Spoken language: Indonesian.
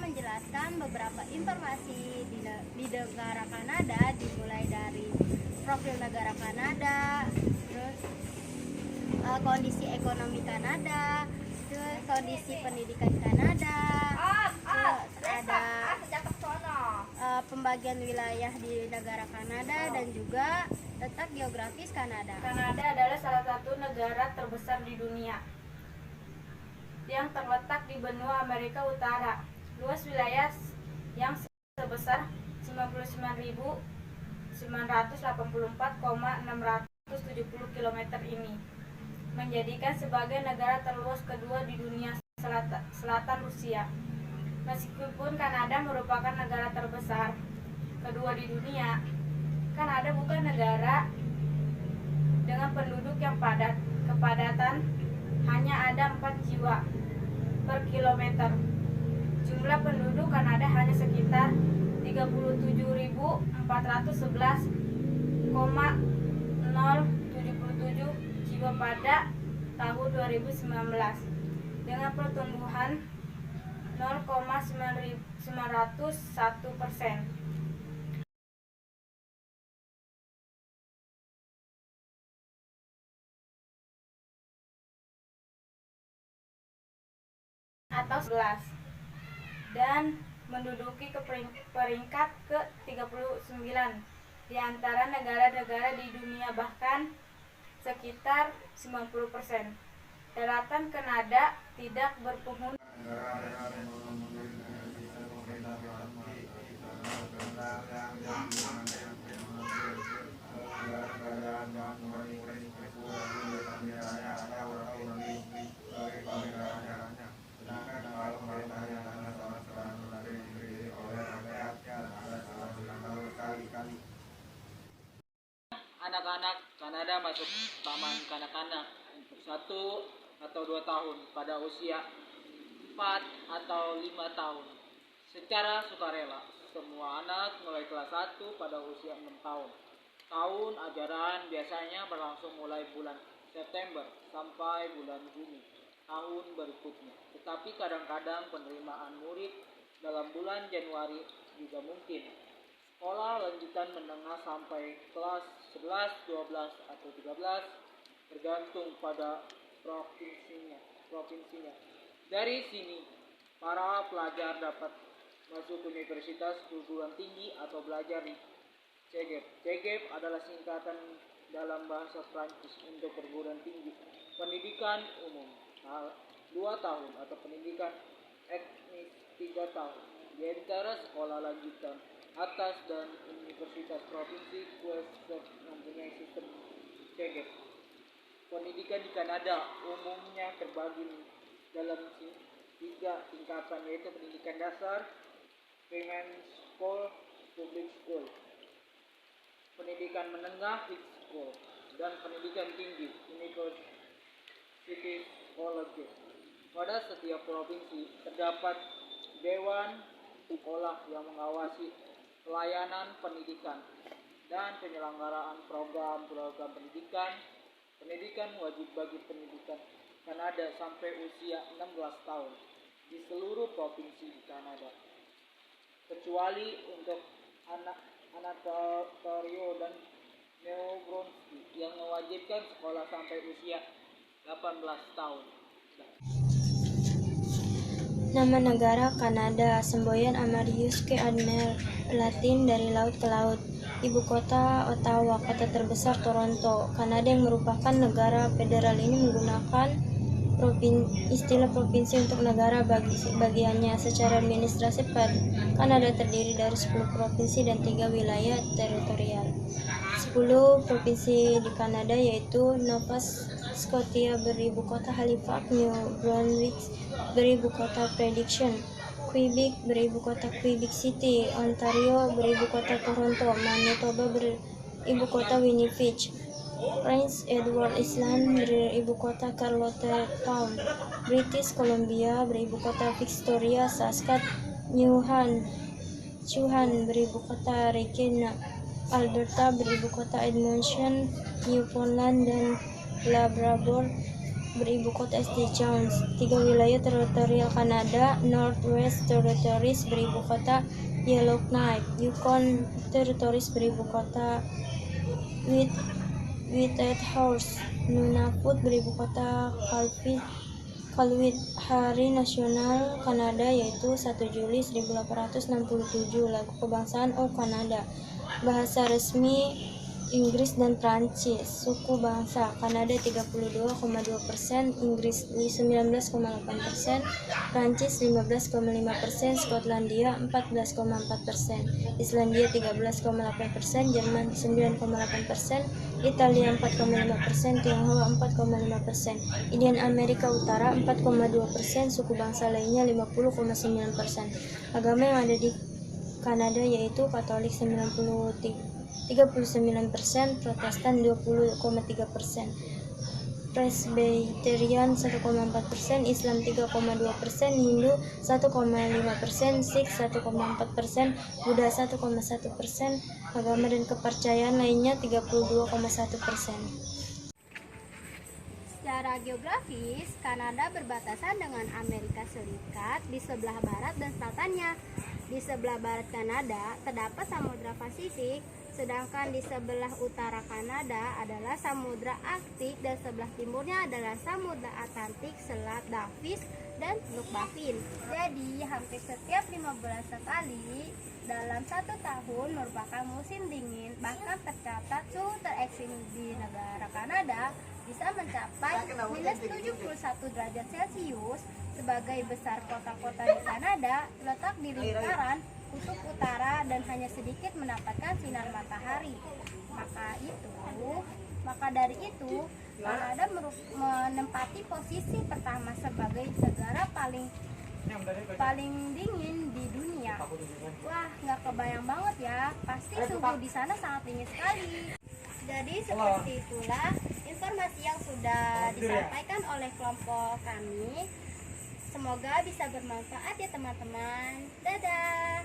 menjelaskan beberapa informasi di negara Kanada, dimulai dari profil negara Kanada, terus kondisi ekonomi Kanada, terus kondisi pendidikan Kanada, terus ada pembagian wilayah di negara Kanada dan juga letak geografis Kanada. Kanada adalah salah satu negara terbesar di dunia yang terletak di benua Amerika Utara. Luas wilayah yang sebesar 99.984,670 km ini menjadikan sebagai negara terluas kedua di dunia selatan Rusia. Meskipun Kanada merupakan negara terbesar kedua di dunia, Kanada bukan negara dengan penduduk yang padat. Kepadatan hanya ada 4 jiwa per kilometer. Jumlah penduduk Kanada hanya sekitar 37.411,077 jiwa pada tahun 2019 dengan pertumbuhan 0,901%. Atau 11 dan menduduki peringkat ke-39 di antara negara-negara di dunia, bahkan sekitar 90%. Daratan Kanada tidak berpenghuni. Anak-anak Kanada masuk taman kanak-kanak 1 atau 2 tahun pada usia 4 atau 5 tahun secara sukarela. Semua anak mulai kelas 1 pada usia 6 tahun. Tahun ajaran biasanya berlangsung mulai bulan September sampai bulan Juni tahun berikutnya. Tetapi kadang-kadang penerimaan murid dalam bulan Januari juga mungkin. Sekolah lanjutan menengah sampai kelas 11, 12, atau 13 tergantung pada provinsinya. Dari sini, para pelajar dapat masuk universitas perguruan tinggi atau belajar di CEGEP. CEGEP adalah singkatan dalam bahasa Prancis untuk perguruan tinggi pendidikan umum 2 tahun atau pendidikan teknis 3 tahun. Di antara sekolah lanjutan atas dan universitas provinsi Quebec mempunyai sistem CEGEP. Pendidikan di Kanada umumnya terbagi dalam 3 tingkatan, yaitu pendidikan dasar, primary school, public school, pendidikan menengah, high school, dan pendidikan tinggi, university college. Pada setiap provinsi terdapat dewan sekolah yang mengawasi pelayanan pendidikan dan penyelenggaraan program-program pendidikan wajib bagi pendidikan Kanada sampai usia 16 tahun di seluruh provinsi di Kanada, kecuali untuk anak Ontario dan New Brunswick yang mewajibkan sekolah sampai usia 18 tahun. Nama negara Kanada, semboyan Amarius ke Admiral, Latin dari laut ke laut. Ibu kota Ottawa, kota terbesar Toronto. Kanada yang merupakan negara federal ini menggunakan istilah provinsi untuk negara bagiannya. Secara administratif, Kanada terdiri dari 10 provinsi dan 3 wilayah teritorial. 10 provinsi di Kanada yaitu Nova Scotia beribu kota Halifax, New Brunswick beribu kota Fredericton, Quebec beribu kota Quebec City, Ontario beribu kota Toronto, Manitoba beribu kota Winnipeg, Prince Edward Island beribu kota Charlottetown, British Columbia beribu kota Victoria, Saskatchewan beribu kota Regina, Alberta beribu kota Edmonton, Newfoundland dan Labrador beribu kota St. John's. 3 wilayah teritorial Kanada, Northwest Territories beribu kota Yellowknife, Yukon Territories beribu kota Whitehorse, Nunavut beribu kota Iqaluit. Hari Nasional Kanada yaitu 1 Juli 1867. Lagu kebangsaan Kanada. Bahasa resmi Inggris dan Prancis. Suku bangsa Kanada 32,2%, Inggris 19,8%, Prancis 15,5%, Skotlandia 14,4%, Islandia 13,8%, Jerman 9,8%, Italia 4,5%, Tionghoa 4,5%, Indian Amerika Utara 4,2%, suku bangsa lainnya 50,9%. Agama yang ada di Kanada yaitu Katolik 39%, Protestan 20,3%, Presbyterian 1,4%, Islam 3,2%, Hindu 1,5%, Sikh 1,4%, Buddha 1,1%, agama dan kepercayaan lainnya 32,1%. Secara geografis, Kanada berbatasan dengan Amerika Serikat di sebelah barat dan selatannya. Di sebelah barat Kanada terdapat Samudra Pasifik, sedangkan di sebelah utara Kanada adalah Samudra Arktik dan sebelah timurnya adalah Samudra Atlantik, Selat Davis dan Teluk Baffin. Jadi hampir setiap 15 sekali dalam 1 tahun merupakan musim dingin. Bahkan tercatat suhu terekstrim di negara Kanada bisa mencapai minus 71 derajat Celcius. Sebagai besar kota-kota di Kanada terletak di lingkaran kutub utara dan hanya sedikit mendapatkan sinar matahari. Maka dari itu Kanada menempati posisi pertama sebagai negara paling dingin di dunia. Wah, nggak kebayang banget ya, pasti suhu di sana sangat dingin sekali. Jadi seperti itulah informasi yang sudah disampaikan oleh kelompok kami. Semoga bisa bermanfaat ya teman-teman. Dadah.